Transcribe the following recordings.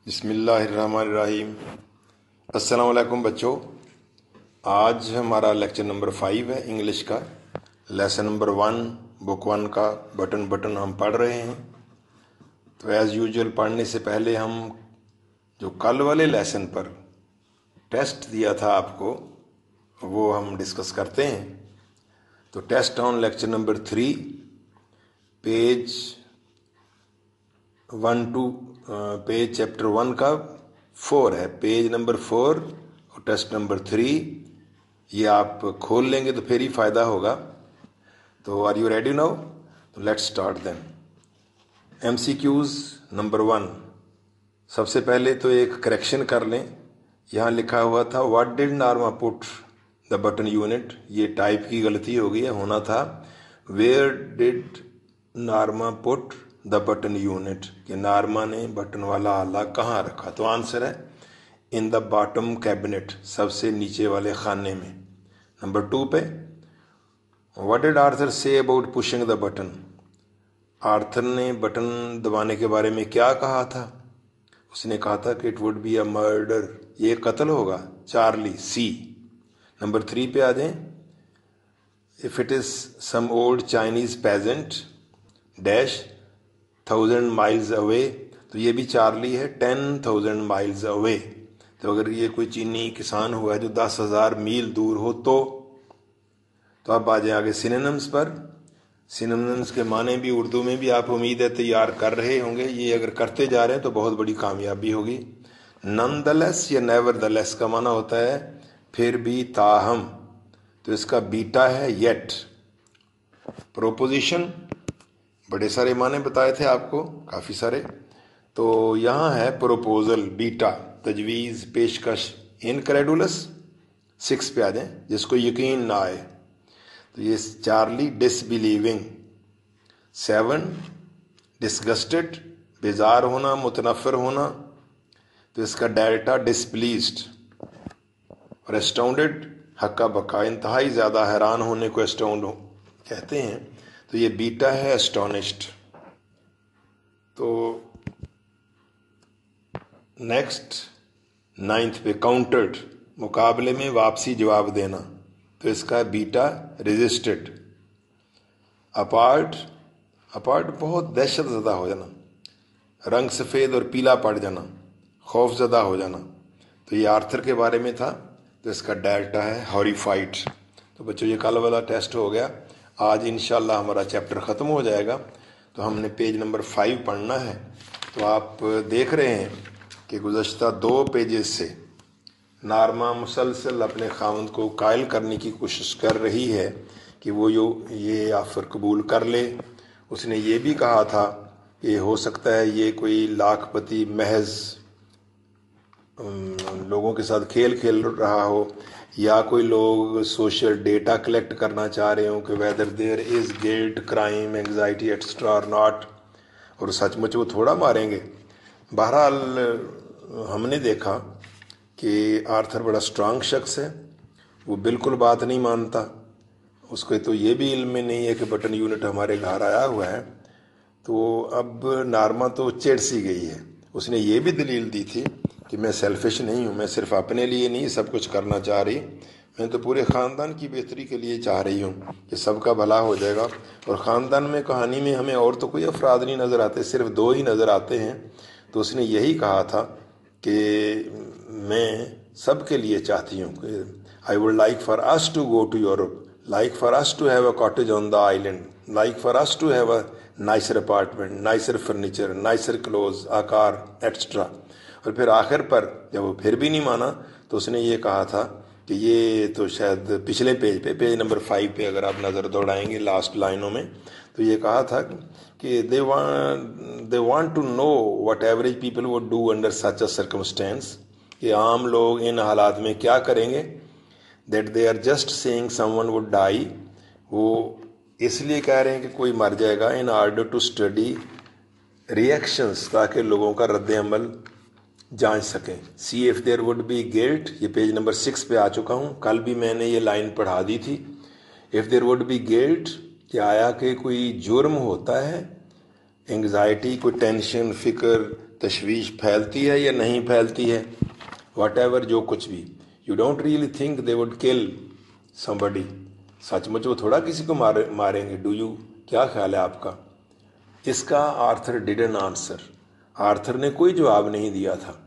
बिस्मिल्लाहिर्रहमानिर्रहीम। अस्सलाम वालेकुम बच्चों। आज हमारा लेक्चर नंबर 5 है इंग्लिश का, लेसन नंबर 1 बुक 1 का बटन बटन हम पढ़ रहे हैं। तो एज़ यूजुअल पढ़ने से पहले हम जो कल वाले लेसन पर टेस्ट दिया था आपको वो हम डिस्कस करते हैं। तो test on lecture number 3 page 1 chapter 1 का 4 है, पेज नंबर 4 और टेस्ट नंबर 3 ये आप खोल लेंगे तो फिर ही फ़ायदा होगा। तो आर यू रेडी नाउ? तो let's start then. MCQs number 1। सबसे पहले तो एक करेक्शन कर लें। यहाँ लिखा हुआ था what did Norma put the button unit, ये टाइप की गलती हो गई है, होना था where did Norma put the button unit, कि नार्मा ने बटन वाला आला कहाँ रखा। तो आंसर है इन द बॉटम कैबिनेट, सबसे नीचे वाले खाने में। नंबर 2 पे what did Arthur say about pushing the button, Arthur ने बटन दबाने के बारे में क्या कहा था। उसने कहा था कि it would be a murder, ये कत्ल होगा, चार्ली सी। नंबर 3 पे आ जाएं। If it is some old Chinese peasant dash 1000 miles away, तो ये भी चार्ली है, 10,000 माइल्स अवे। तो अगर ये कोई चीनी किसान हुआ है जो 10,000 मील दूर हो तो अब आ जाए आगे सिनोनिम्स पर। सिनोनिम्स के माने भी उर्दू में भी आप उम्मीद है तैयार कर रहे होंगे। ये अगर करते जा रहे हैं तो बहुत बड़ी कामयाबी होगी। नॉनदलेस या नेवरदलेस का माना होता है फिर भी, ताहम, तो इसका बीटा है येट। प्रोपोजिशन बड़े सारे माने बताए थे आपको, काफ़ी सारे। तो यहाँ है प्रोपोजल, बीटा, तजवीज़, पेशकश। इनक्रेडुलस 6 पे आ जाए, जिसको यकीन ना आए, तो ये चार्ली डिसबिलीविंग। 7 डिसगस्टेड, बेजार होना, मुतनफ़िर होना, तो इसका डेल्टा डिसप्लीज्ड। और एस्टाउंडेड हक्का बक्का, इंतहाई ज़्यादा हैरान होने को एस्टाउंड कहते हैं, तो ये बीटा है एस्टोनिश्ड। तो नेक्स्ट 9th पे काउंटर्ड, मुकाबले में वापसी जवाब देना, तो इसका बीटा रेजिस्टेड। अपार्ट, अपार्ट बहुत दहशत ज़दा हो जाना, रंग सफ़ेद और पीला पड़ जाना, खौफ ज़दा हो जाना, तो ये आर्थर के बारे में था, तो इसका डेल्टा है हॉरिफाइड। तो बच्चों ये कल वाला टेस्ट हो गया। आज इंशाल्लाह हमारा चैप्टर ख़त्म हो जाएगा, तो हमने पेज नंबर 5 पढ़ना है। तो आप देख रहे हैं कि गुज़श्ता 2 पेजेस से नार्मा मुसलसल अपने खावंद को कायल करने की कोशिश कर रही है कि वो ये ऑफ़र कबूल कर ले। उसने ये भी कहा था कि हो सकता है ये कोई लाखपति महज लोगों के साथ खेल खेल रहा हो, या कोई लोग सोशल डेटा कलेक्ट करना चाह रहे हो कि whether there is guilt, crime, anxiety extra और नॉट, और सचमुच वो थोड़ा मारेंगे। बहरहाल हमने देखा कि आर्थर बड़ा स्ट्रांग शख्स है, वो बिल्कुल बात नहीं मानता। उसको तो ये भी इल्म में नहीं है कि बटन यूनिट हमारे घर आया हुआ है। तो अब नार्मा तो चिढ़ सी गई है। उसने ये भी दलील दी थी कि मैं सेल्फिश नहीं हूँ, मैं सिर्फ अपने लिए नहीं सब कुछ करना चाह रही, मैं तो पूरे ख़ानदान की बेहतरी के लिए चाह रही हूँ कि सबका भला हो जाएगा। और ख़ानदान में, कहानी में हमें और तो कोई अफराद नहीं नज़र आते, सिर्फ 2 ही नज़र आते हैं। तो उसने यही कहा था कि मैं सब के लिए चाहती हूँ कि I would like for us to go to Europe, like for us to have a cottage on the island, like for us to have a nicer apartment, nicer furniture, nicer clothes, a car extra. और फिर आखिर पर जब वो फिर भी नहीं माना, तो उसने ये कहा था कि ये तो शायद पिछले पेज पे, पेज नंबर 5 पे अगर आप नज़र दौड़ाएंगे लास्ट लाइनों में, तो ये कहा था कि they want to know what average people would do under such a circumstance, कि आम लोग इन हालात में क्या करेंगे। That they are just saying someone would die, वो इसलिए कह रहे हैं कि कोई मर जाएगा, in order to study reactions, ताकि लोगों का रद्द अमल जांच सकें। See if there would be guilt, ये पेज नंबर 6 पे आ चुका हूँ, कल भी मैंने ये लाइन पढ़ा दी थी। If there would be guilt, क्या आया कि कोई जुर्म होता है, एंग्जाइटी, कोई टेंशन, फिक्र, तशवीश फैलती है या नहीं फैलती है, वट एवर, जो कुछ भी, you don't really think they would kill somebody, सचमुच वो थोड़ा किसी को मारेंगे, डू यू, क्या ख्याल है आपका? इसका आर्थर डिडन आंसर, आर्थर ने कोई जवाब नहीं दिया था।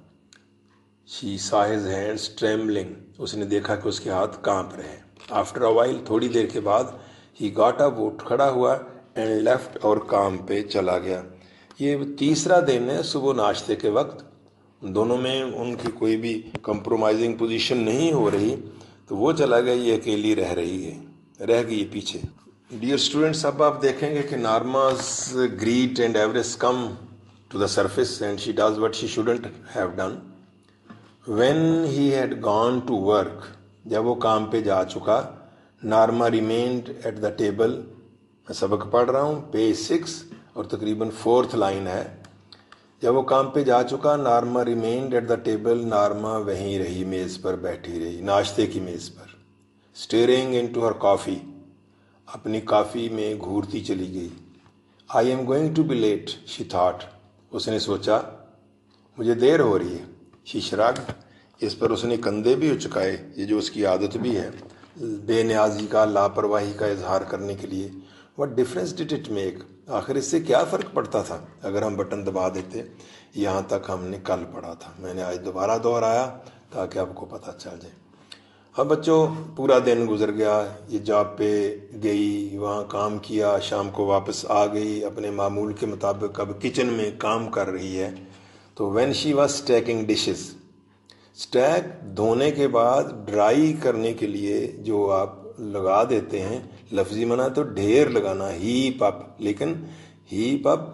She saw his hands trembling, उसने देखा कि उसके हाथ कांप रहे हैं। आफ्टर अ वाइल, थोड़ी देर के बाद, ही गॉट अप, उठ खड़ा हुआ, एंड लेफ्ट, और काम पे चला गया। ये तीसरा दिन है सुबह नाश्ते के वक्त, दोनों में उनकी कोई भी कंप्रोमाइजिंग पोजीशन नहीं हो रही, तो वो चला गया, ये अकेली रह गई पीछे। डियर स्टूडेंट्स, अब आप देखेंगे कि Norma's greed and avarice come to the surface and she does what she shouldn't have done. When he had gone to work, जब वो काम पे जा चुका, नार्मा remained at the table, मैं सबक पढ़ रहा हूँ, पेज 6 और तकरीबन 4th लाइन है। जब वो काम पे जा चुका, नार्मा remained at the table, नार्मा वहीं रही, मेज़ पर बैठी रही, नाश्ते की मेज़ पर। staring into her coffee, अपनी कॉफ़ी में घूरती चली गई। I am going to be late, she thought, उसने सोचा मुझे देर हो रही है। She shrugged, इस पर उसने कंधे भी उचकाए, ये जो उसकी आदत भी है, बेनियाजी का, लापरवाही का इजहार करने के लिए। What difference did it make, आखिर इससे क्या फ़र्क पड़ता था अगर हम बटन दबा देते? यहाँ तक हमने कल पढ़ा था, मैंने आज दोबारा दोहराया ताकि आपको पता चल जाए। अब बच्चों, पूरा दिन गुजर गया, ये जॉब पे गई, वहाँ काम किया, शाम को वापस आ गई, अपने मामूल के मुताबिक अब किचन में काम कर रही है। तो when she was stacking dishes, stack धोने के बाद ड्राई करने के लिए जो आप लगा देते हैं, लफ्जी मना तो ढेर लगाना, हीप अप, लेकिन heap up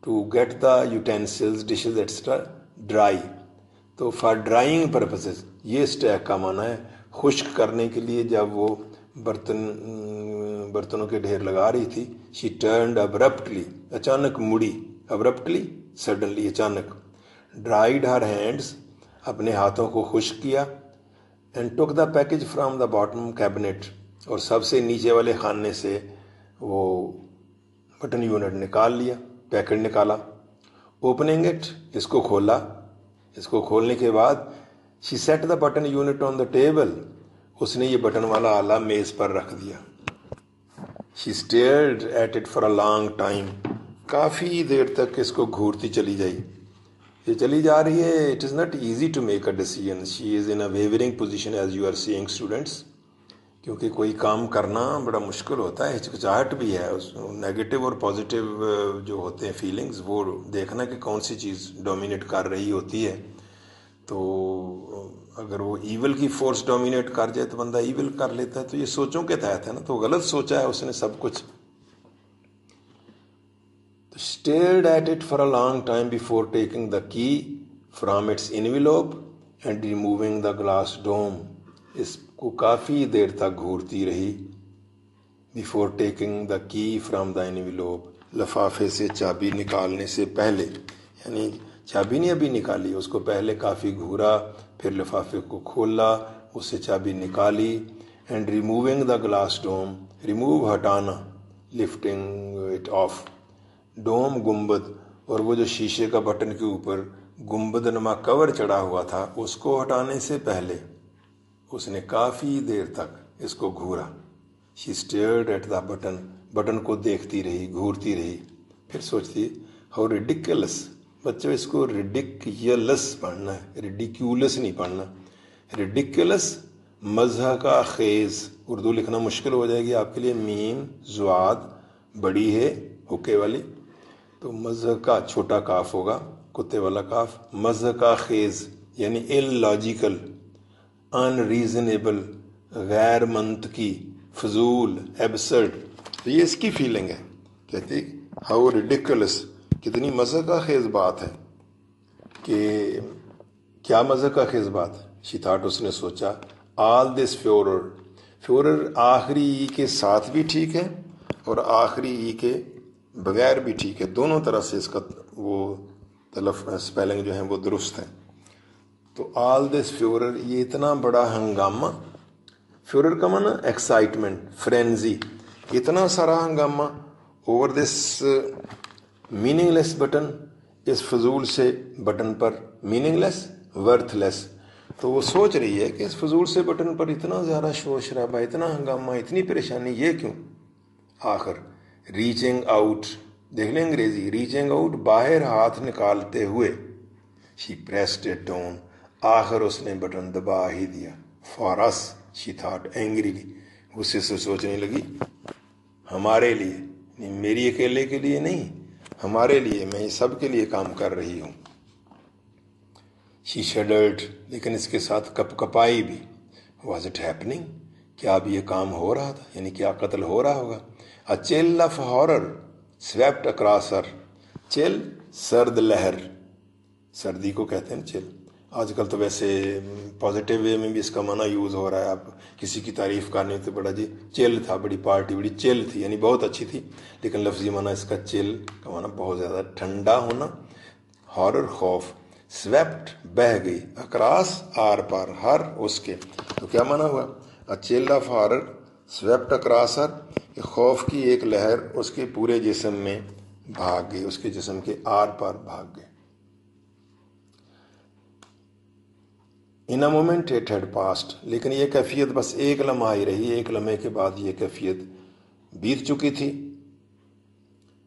to get the utensils, dishes extra dry, तो फॉर ड्राइंग पर्पसेस, ये स्टैक का माना है, खुश्क करने के लिए। जब वो बर्तनों के ढेर लगा रही थी, शी टर्न्ड अब्रप्टली, अचानक मुड़ी, अब्रप्टली सडनली, अचानक, ड्राइड हर हैंड्स, अपने हाथों को खुश्क किया, and took the package from the bottom cabinet, और सबसे नीचे वाले खाने से वो बटन यूनिट निकाल लिया, पैकेट निकाला। ओपनिंग इट, इसको खोला, इसको खोलने के बाद she said the button unit on the table, उसने ये बटन वाला आला मेज पर रख दिया। She stared at it for a long time, काफ़ी देर तक इसको घूरती चली जाई, ये चली जा रही है। It is not easy to make a decision, she is in a wavering position as you are seeing students, क्योंकि कोई काम करना बड़ा मुश्किल होता है, हिचकिचाहट भी है, उस नेगेटिव और पॉजिटिव जो होते हैं फीलिंग्स, वो देखना कि कौन सी चीज़ डोमिनेट कर रही होती है। तो अगर वो ईविल की फोर्स डोमिनेट कर जाए तो बंदा ईविल कर लेता है, तो ये सोचों के तहत है ना, तो गलत सोचा है उसने सब कुछ। Stared at it for a long time before taking the key from its envelope and removing the glass dome. इसको काफ़ी देर तक घूरती रही, before taking the key from the envelope, लफाफे से चाबी निकालने से पहले, यानी चाबी नहीं अभी निकाली, उसको पहले काफ़ी घूरा, फिर लफाफे को खोला, उससे चाबी निकाली, and removing the glass dome, remove हटाना, lifting it off, डोम गुंबद, और वो जो शीशे का बटन के ऊपर गुंबद नुमा कवर चढ़ा हुआ था, उसको हटाने से पहले उसने काफ़ी देर तक इसको घूरा। She stared at the button, button को देखती रही, घूरती रही, फिर सोचती हाउ रिडिकुलस, बच्चों इसको रिडिकुलस पढ़ना है, रिडिक्यूलस नहीं पढ़ना। रिडिकुलस मज़ह का खेज़, उर्दू लिखना मुश्किल हो जाएगी आपके लिए, मीम ज़ुआद बड़ी है हुक्के वाली, तो मज़ह का छोटा काफ होगा, कुत्ते वाला काफ, मज़ह का खेज़ यानी इलॉजिकल, अनरीजनेबल, गैर मंतकी, फजूल, एब्सर्ड, तो ये इसकी फीलिंग है। कहती हाउ रिडिकुलस, कितनी मज़ह का खेज़ बात है, कि क्या मज़ह का खेज़ बात है। शी थॉट, उसने सोचा, ऑल दिस फ्योरर, फ्योरर आखिरी ई के साथ भी ठीक है और आखिरी ई के बगैर भी ठीक है, दोनों तरह से इसका वो तलफ स्पेलिंग जो है वो दुरुस्त है। तो ऑल दिस फ्योरर, ये इतना बड़ा हंगामा, फ्योरर का माना एक्साइटमेंट, फ्रेंजी, इतना सारा हंगामा, ओवर दिस मीनिंगलेस बटन, इस फजूल से बटन पर मीनिंगलेस, वर्थलेस। तो वो सोच रही है कि इस फजूल से बटन पर इतना ज़्यादा शोर शराबा, इतना हंगामा, इतनी परेशानी, ये क्यों। आखिर रीचिंग आउट, देख लें अंग्रेजी, रीचिंग आउट, बाहर हाथ निकालते हुए, शी प्रेस्ड इट डाउन, आखिर उसने बटन दबा ही दिया। For us she thought angrily, गुस्से से सोचने लगी, हमारे लिए, मेरी अकेले के लिए नहीं, हमारे लिए, मैं सब के लिए काम कर रही हूँ। शी शडर्ड, लेकिन इसके साथ कपकपाई भी। वॉज इट हैपनिंग, क्या अब ये काम हो रहा था, यानी क्या कत्ल हो रहा होगा। अ chill of horror swept across her, chill सर्द लहर, सर्दी को कहते हैं चिल। आजकल तो वैसे पॉजिटिव वे में भी इसका माना यूज़ हो रहा है। आप किसी की तारीफ़ करनी तो बड़ा जी चिल था, बड़ी पार्टी बड़ी चिल थी, यानी बहुत अच्छी थी, लेकिन लफ्ज़ी माना इसका चिल का माना बहुत ज़्यादा ठंडा होना। हॉरर खौफ, स्वेप्ट बह गई, अक्रॉस आर पार, हर उसके, तो क्या माना हुआ, a chill of horror swept across her, खौफ की एक लहर उसके पूरे जिस्म में भाग गई, उसके जिस्म के आर पार भाग गए। In a moment it had passed, लेकिन ये कैफियत बस एक लम्हा ही रही, एक लम्हे के बाद ये कैफियत बीत चुकी थी।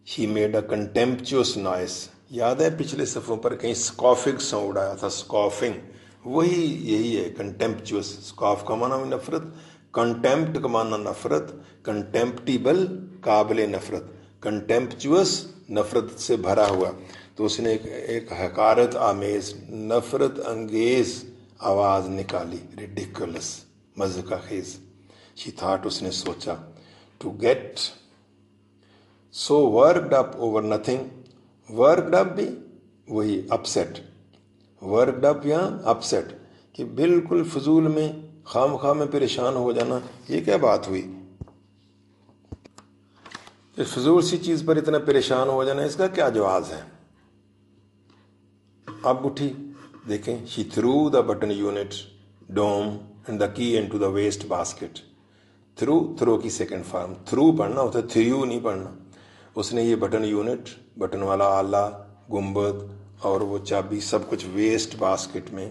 She made a contemptuous noise, याद है पिछले सफ़ों पर कहीं स्कॉफिंग साउंड आया था, स्कॉफिंग, वही यही है कंटेम्पचुअस। स्कॉफ का माना भी नफरत, कंटेम्प्ट का माना नफरत, कंटेम्प्टिबल काबिल नफरत, कंटेम्पचुअस नफरत से भरा हुआ। तो उसने एक हकारत आमेज, नफरत अंगेज आवाज़ निकाली, रिडिकुलस, मज़का खेज। शी थॉट, उसने सोचा, to get so worked up over nothing, worked up भी वही अपसेट, वर्कड अप या अपसेट, कि बिल्कुल फजूल में खाम में परेशान हो जाना, ये क्या बात हुई। इस फजूल सी चीज़ पर इतना परेशान हो जाना, इसका क्या जवाब है। अब उठी, देखें, she threw the button unit dome and the key into the waste basket. Throw की सेकंड फॉर्म, थ्रू पढ़ना होता है, थ्रू नहीं पढ़ना। उसने ये बटन यूनिट, बटन वाला आला, गुंबद और वो चाबी सब कुछ वेस्ट बास्केट में,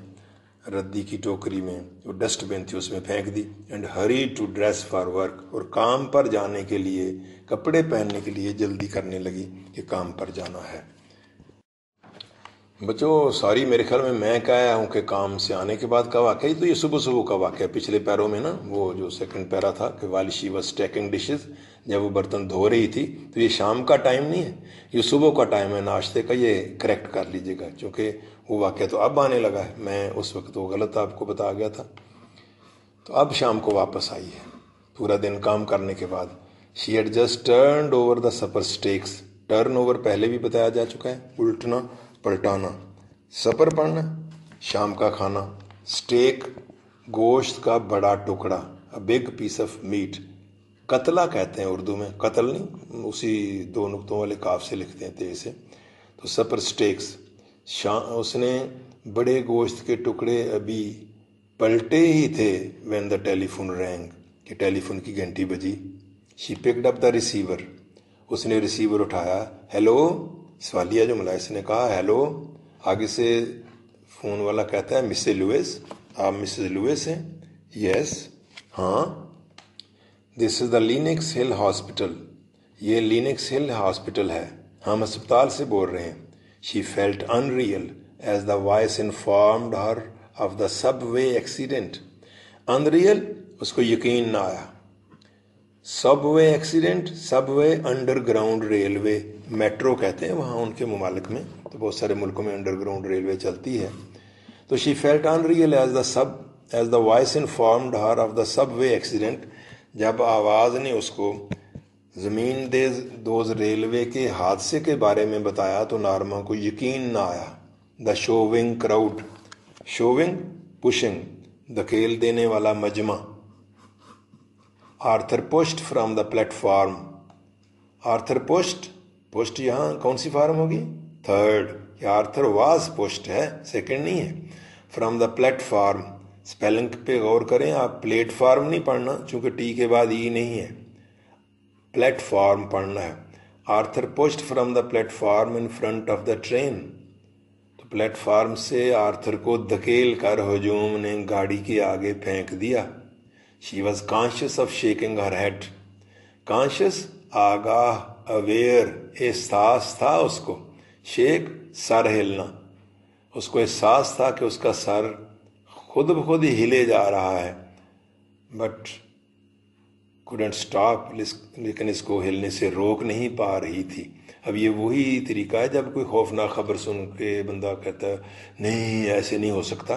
रद्दी की टोकरी में, जो डस्टबिन थी उसमें फेंक दी। And hurried to dress for work, और काम पर जाने के लिए, कपड़े पहनने के लिए जल्दी करने लगी कि काम पर जाना है। बच्चों सॉरी, मेरे ख्याल में मैं कह आया हूँ कि काम से आने के बाद का वाक़या, तो ये सुबह सुबह का वाक़या पिछले पैरों में ना, वो जो सेकंड पैरा था कि वाली शी वाज स्टैकिंग डिशेस, जब वो बर्तन धो रही थी, तो ये शाम का टाइम नहीं है, ये सुबह का टाइम है नाश्ते का, ये करेक्ट कर लीजिएगा, क्योंकि वो वाक़या तो अब आने लगा है, मैं उस वक्त तो गलत आपको बता गया था। तो अब शाम को वापस आई है पूरा दिन काम करने के बाद। She had just turned over the supper steaks, turn over पहले भी बताया जा चुका है, उल्टना पलटाना, सपर पढ़ना शाम का खाना, स्टेक गोश्त का बड़ा टुकड़ा, a big piece of meat, कतला कहते हैं उर्दू में, कतल नहीं, उसी दो नुक्तों वाले काफ से लिखते हैं तेज से, तो सपर स्टेक्स। उसने बड़े गोश्त के टुकड़े अभी पलटे ही थे व्हेन द टेलीफोन रैंग, कि टेलीफोन की घंटी बजी। She picked up the receiver, उसने रिसीवर उठाया, हेलो, सवालिया जुमला, इसने कहा हेलो, आगे से फ़ोन वाला कहता है मिसेस लुइस, आप मिसेस लुइस हैं, यस, हाँ, this is the Lenox Hill hospital, ये लिनक्स हिल हॉस्पिटल है, हम अस्पताल से बोल रहे हैं। She felt unreal as the voice informed her of the subway accident, unreal, उसको यकीन ना आया। Subway accident, subway underground railway, metro कहते हैं वहाँ उनके ममालिक में, तो बहुत सारे मुल्कों में अंडरग्राउंड रेलवे चलती है। तो she felt unreal as the voice informed her of the subway accident, जब आवाज़ ने उसको ज़मीन दोज रेलवे के हादसे के बारे में बताया तो नारमा को यकीन ना आया। The showing crowd, showing pushing, धकेल देने वाला मजमा। Arthur pushed from the platform, Arthur pushed यहाँ कौन सी फॉर्म होगी, थर्ड, या आर्थर वाज पुश्ड है, सेकंड नहीं है। फ्रॉम द प्लेटफॉर्म, स्पेलिंग पे गौर करें आप, प्लेटफॉर्म नहीं पढ़ना, चूंकि टी के बाद ई नहीं है, प्लेटफॉर्म पढ़ना है। Arthur pushed from the platform in front of the train. तो प्लेटफॉर्म से आर्थर को धकेल कर हुजूम ने गाड़ी के आगे फेंक दिया। She was conscious of shaking her head. Conscious आगाह, अवेयर, एहसास था उसको। शेक सर हिलना, उसको एहसास था कि उसका सर खुद ब खुद ही हिले जा रहा है, बट couldn't stop, लेकिन इसको हिलने से रोक नहीं पा रही थी। अब ये वही तरीका है जब कोई खौफनाक खबर सुन के बंदा कहता है नहीं ऐसे नहीं हो सकता,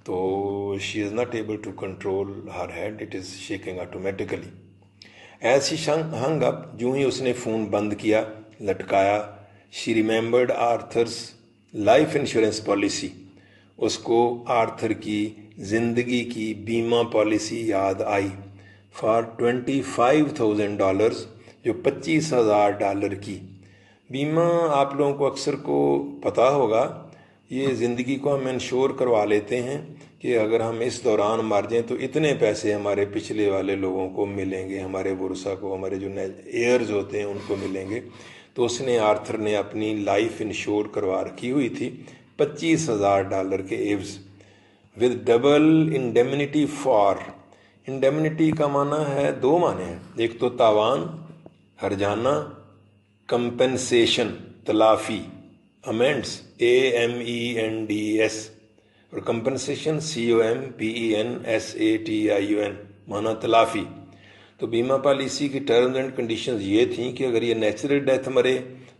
तो she is not able to control her head, it is shaking automatically. ऐसी हंग अप, यूं ही उसने फ़ोन बंद किया, लटकाया। She remembered Arthur's life insurance policy. उसको आर्थर की ज़िंदगी की बीमा पॉलिसी याद आई। फॉर $25,000, जो $25,000 की बीमा। आप लोगों को अक्सर को पता होगा, ये ज़िंदगी को हम इंश्योर करवा लेते हैं कि अगर हम इस दौरान मर जाएं तो इतने पैसे हमारे पिछले वाले लोगों को मिलेंगे, हमारे बुरसा को, हमारे जो एयर्स होते हैं उनको मिलेंगे। तो उसने आर्थर ने अपनी लाइफ इंश्योर करवा रखी हुई थी $25,000 के एवज, with double indemnity for. Indemnity का माना है, दो माने हैं, एक तो तावान, हरजाना, कंपेंसेशन, तलाफी, अमेंड्स, AMENDS, और कंपेंसेशन COMPENSATION, माना तलाफी। तो बीमा पॉलिसी की टर्म्स एंड कंडीशंस ये थी कि अगर ये नेचुरल डेथ मरे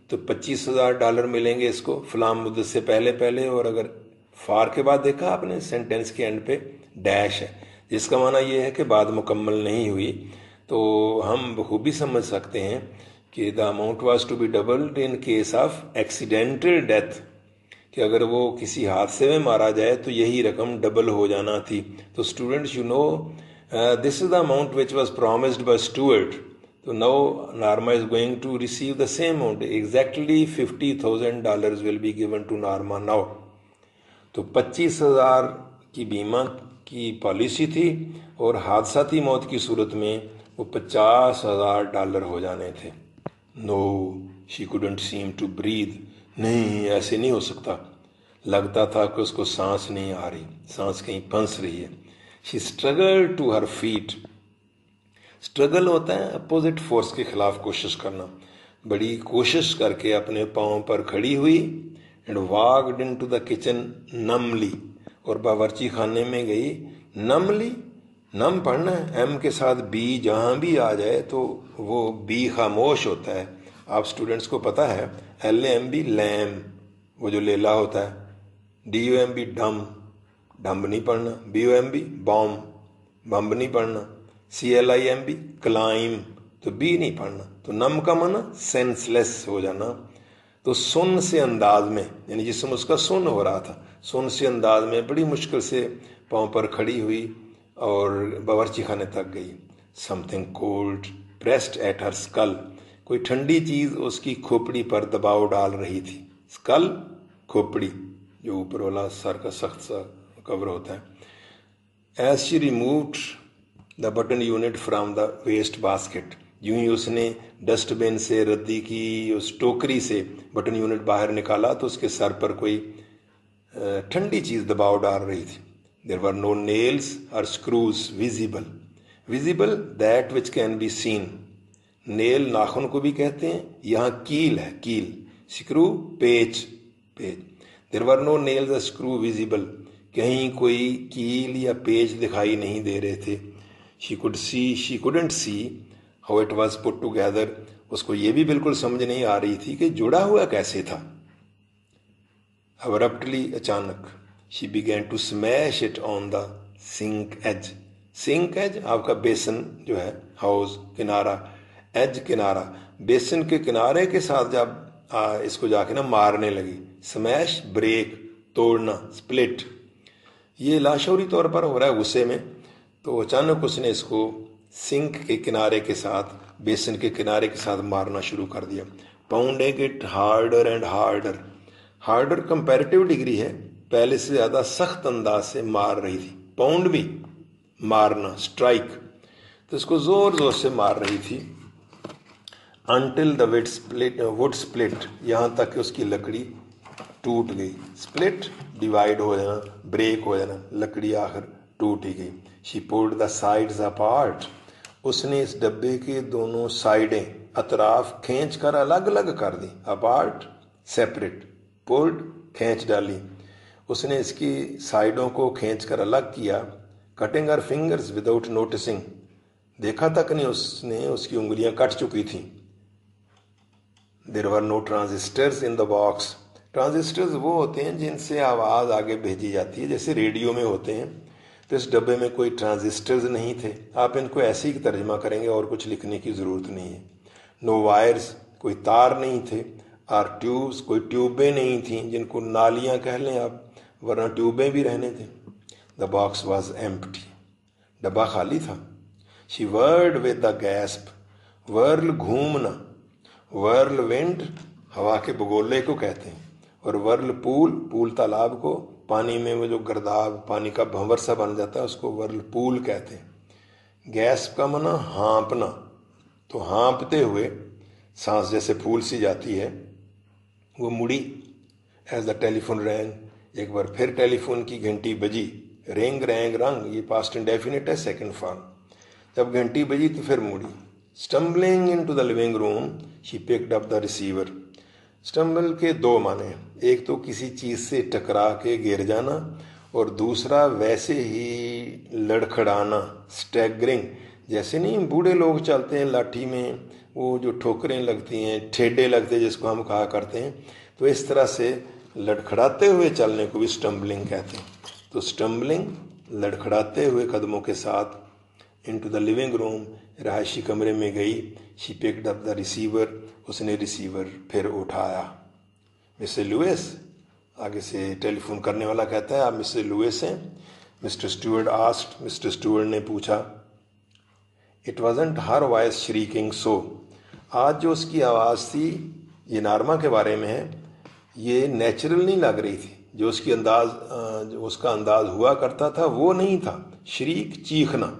तो $25,000 मिलेंगे इसको फलाम मुद्दत से पहले, और अगर फार के बाद देखा आपने सेंटेंस के एंड पे डैश है, जिसका माना ये है कि बात मुकम्मल नहीं हुई। तो हम बखूबी समझ सकते हैं कि the amount was to be doubled in case of accidental death, कि अगर वो किसी हादसे में मारा जाए तो यही रकम डबल हो जाना थी। तो students, you know, this is the amount which was promised by Stuart. So now Norma is going to receive the same amount. Exactly $50,000 will be given to Norma now. तो 25,000 की बीमा की पॉलिसी थी और हादसाती मौत की सूरत में वो $50,000 हो जाने थे। No, she couldn't seem to breathe. नहीं, ऐसे नहीं हो सकता। लगता था कि उसको सांस नहीं आ रही, सांस कहीं फंस रही है। She struggled to her feet. Struggle होता है अपोजिट फोर्स के खिलाफ कोशिश करना। बड़ी कोशिश करके अपने पाँव पर खड़ी हुई and walked into the kitchen numbly, और बावर्ची खाने में गई नमली। नम पढ़ना है, एम के साथ बी जहाँ भी आ जाए तो वो बी खामोश होता है। आप स्टूडेंट्स को पता है LAMB लैम, वो जो लेला होता है। DOMB डम, डम्ब नहीं पढ़ना। BOMB बॉम्ब, बम्ब नहीं पढ़ना। CLIMB क्लाइम, तो बी नहीं पढ़ना। तो नम का माना सेंसलेस हो जाना। तो सुन से अंदाज में, यानी जिसमें उसका सुन हो रहा था, सुन से अंदाज में बड़ी मुश्किल से पाँव पर खड़ी हुई और बावर्ची खाने तक गई। Something cold pressed at her skull, कोई ठंडी चीज उसकी खोपड़ी पर दबाव डाल रही थी। स्कल, खोपड़ी, जो ऊपर वाला सर का सख्त सा कवर होता है। As she removed the button unit from the waste basket, यूं ही उसने डस्टबिन से, रद्दी की उस टोकरी से बटन यूनिट बाहर निकाला तो उसके सर पर कोई ठंडी चीज दबाव डाल रही थी। देयर वर नो नेल्स और screws visible, visible that which can be seen. Nail नाखून को भी कहते हैं, यहाँ कील है, कील। स्क्रू पेच, पेच। देयर वर नो नेल्स और स्क्रू विजिबल, कहीं कोई कील या पेच दिखाई नहीं दे रहे थे। She couldn't see how it was put together, उसको ये भी बिल्कुल समझ नहीं आ रही थी कि जुड़ा हुआ कैसे था। अब्रप्टली, अचानक, she began to smash it on the sink edge. Sink edge आपका बेसन जो है, हाउस किनारा, एज किनारा, बेसन के किनारे के साथ जब इसको जाके ना मारने लगी। स्मैश ब्रेक, तोड़ना, स्प्लिट। ये लाशौरी तौर पर हो रहा है गुस्से में। तो अचानक उसने इसको सिंक के किनारे के साथ, बेसन के किनारे के साथ मारना शुरू कर दिया। Pounding it harder and harder, harder comparative degree है, पहले से ज्यादा सख्त अंदाज से मार रही थी। पाउंड भी मारना, स्ट्राइक, तो इसको जोर जोर से मार रही थी। अनटिल द वुड स्प्लिट, यहाँ तक कि उसकी लकड़ी टूट गई। स्प्लिट डिवाइड हो जाना, ब्रेक हो जाना, लकड़ी आखिर टूट ही गई। She pulled the sides apart, उसने इस डब्बे के दोनों साइडें, अतराफ खींच कर अलग अलग कर दी। अपार्ट सेपरेट, पुल्ड खींच डाली, उसने इसकी साइडों को खींच कर अलग किया। Cutting her fingers without noticing, देखा तक नहीं उसने उसकी उंगलियां कट चुकी थी। There were no transistors in the box, transistors वो होते हैं जिनसे आवाज़ आगे भेजी जाती है, जैसे रेडियो में होते हैं। तो इस डब्बे में कोई ट्रांजिस्टर्स नहीं थे। आप इनको ऐसे ही तर्जमा करेंगे और कुछ लिखने की ज़रूरत नहीं है। नो वायर्स, कोई तार नहीं थे। आर ट्यूब्स, कोई ट्यूबें नहीं थीं जिनको नालियाँ कह लें आप, वरना ट्यूबें भी रहने थे। द बॉक्स वॉज एम्प्टी, डब्बा खाली था। She whirled with the gasp, whirl घूमना, वर्ल विंड हवा के बगोले को कहते हैं, और वर्ल पूल, पूल तालाब को, पानी में वो जो गर्दाब पानी का भंवर सा बन जाता है उसको वर्ल पूल कहते हैं। गैस्प का मना हाँपना, तो हाँपते हुए सांस जैसे फूल सी जाती है। वो मुड़ी। एज द टेलीफोन रैंग, एक बार फिर टेलीफोन की घंटी बजी। रेंग रैंग रंग, ये पास्ट इंडेफिनिट है, सेकंड फॉर्म। जब घंटी बजी तो फिर मुड़ी। Stumbling into the living room, she picked up the receiver. Stumble के दो माने, एक तो किसी चीज़ से टकरा के गिर जाना, और दूसरा वैसे ही लड़खड़ाना, स्टैगरिंग, जैसे नहीं बूढ़े लोग चलते हैं लाठी में, वो जो ठोकरें लगती हैं, ठेडे लगते हैं जिसको हम कहा करते हैं, तो इस तरह से लड़खड़ाते हुए चलने को भी स्टम्बलिंग कहते हैं। तो स्टम्बलिंग, लड़खड़ाते हुए कदमों के साथ, इनटू द लिविंग रूम, रहायशी कमरे में गई। She picked up the receiver, उसने रिसीवर फिर उठाया। मिस्टर लुइस, आगे से टेलीफोन करने वाला कहता है, आप मिस्टर लुइस हैं? Mister Stuart asked, mister Stuart ने पूछा। It wasn't her voice shrieking so, आज जो उसकी आवाज़ थी, ये नार्मा के बारे में है, ये नेचुरल नहीं लग रही थी। जो उसकी जो उसका अंदाज हुआ करता था वो नहीं था। शरीक, चीखना,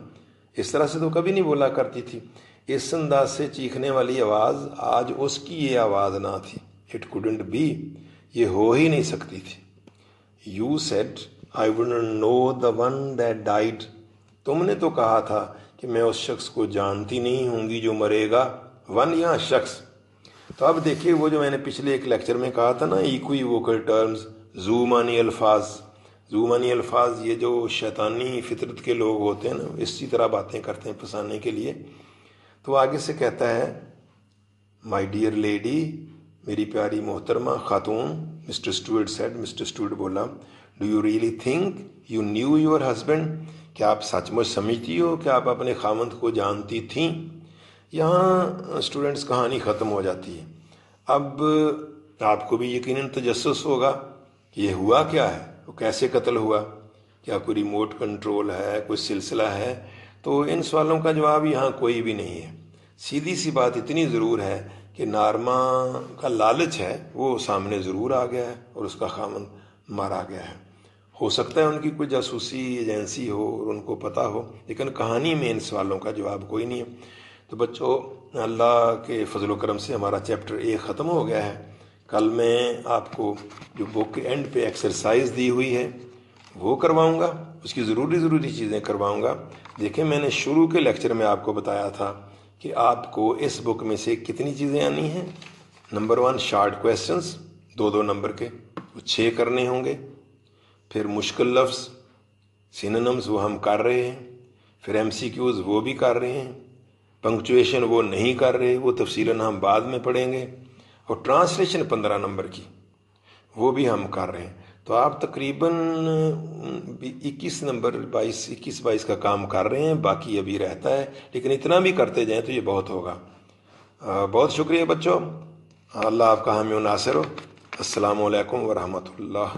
इस तरह से तो कभी नहीं बोला करती थी। इस अंदाज से चीखने वाली आवाज़ आज उसकी ये आवाज़ ना थी। इट कुडंट बी, ये हो ही नहीं सकती थी। You said I wouldn't know the one that died, तुमने तो कहा था कि मैं उस शख्स को जानती नहीं होंगी जो मरेगा। वन यहाँ शख्स। तो अब देखिए वो जो मैंने पिछले एक लेक्चर में कहा था ना, इक्विवोकल टर्म्स, ज़ूमानी अल्फाज। ज़ूमानी अल्फाज ये जो शैतानी फितरत के लोग होते हैं ना, इसी तरह बातें करते हैं फंसाने के लिए। तो आगे से कहता है, माई डियर लेडी, मेरी प्यारी मोहतरमा खातून। Mister Stuart said, mister Stuart बोला, do you really think you knew your husband, क्या आप सचमुच समझती हो कि आप अपने खामंद को जानती थीं? यहाँ स्टूडेंट्स कहानी ख़त्म हो जाती है। अब आपको भी यकीनन तजस्सुस होगा कि ये हुआ क्या है, वो कैसे कत्ल हुआ, क्या कोई रिमोट कंट्रोल है, कोई सिलसिला है? तो इन सवालों का जवाब यहाँ कोई भी नहीं है। सीधी सी बात इतनी ज़रूर है कि नार्मा का लालच है वो सामने ज़रूर आ गया है और उसका खामन मारा गया है। हो सकता है उनकी कोई जासूसी एजेंसी हो और उनको पता हो, लेकिन कहानी में इन सवालों का जवाब कोई नहीं है। तो बच्चों, अल्लाह के फजल करम से हमारा चैप्टर 1 ख़त्म हो गया है। कल मैं आपको जो बुक के एंड पे एक्सरसाइज दी हुई है वो करवाऊंगा, उसकी ज़रूरी चीज़ें करवाऊंगा। देखें, मैंने शुरू के लेक्चर में आपको बताया था कि आपको इस बुक में से कितनी चीज़ें आनी हैं। नंबर 1 शॉर्ट क्वेश्चंस 2-2 नंबर के, वो 6 करने होंगे। फिर मुश्किल लफ्ज़, सिनोनिम्स, वो हम कर रहे हैं। फिर MCQs वो भी कर रहे हैं। पंक्चुएशन वो नहीं कर रहे, वो तफसीलन हम बाद में पढ़ेंगे। और ट्रांसलेशन 15 नंबर की वो भी हम कर रहे हैं। तो आप तकरीबन 21-22 का काम कर रहे हैं, बाकी अभी रहता है, लेकिन इतना भी करते जाएं तो ये बहुत होगा। बहुत शुक्रिया बच्चों, अल्लाह आपका हामी नासिर हो। अस्सलामु अलैकुम व रहमतुल्लाह।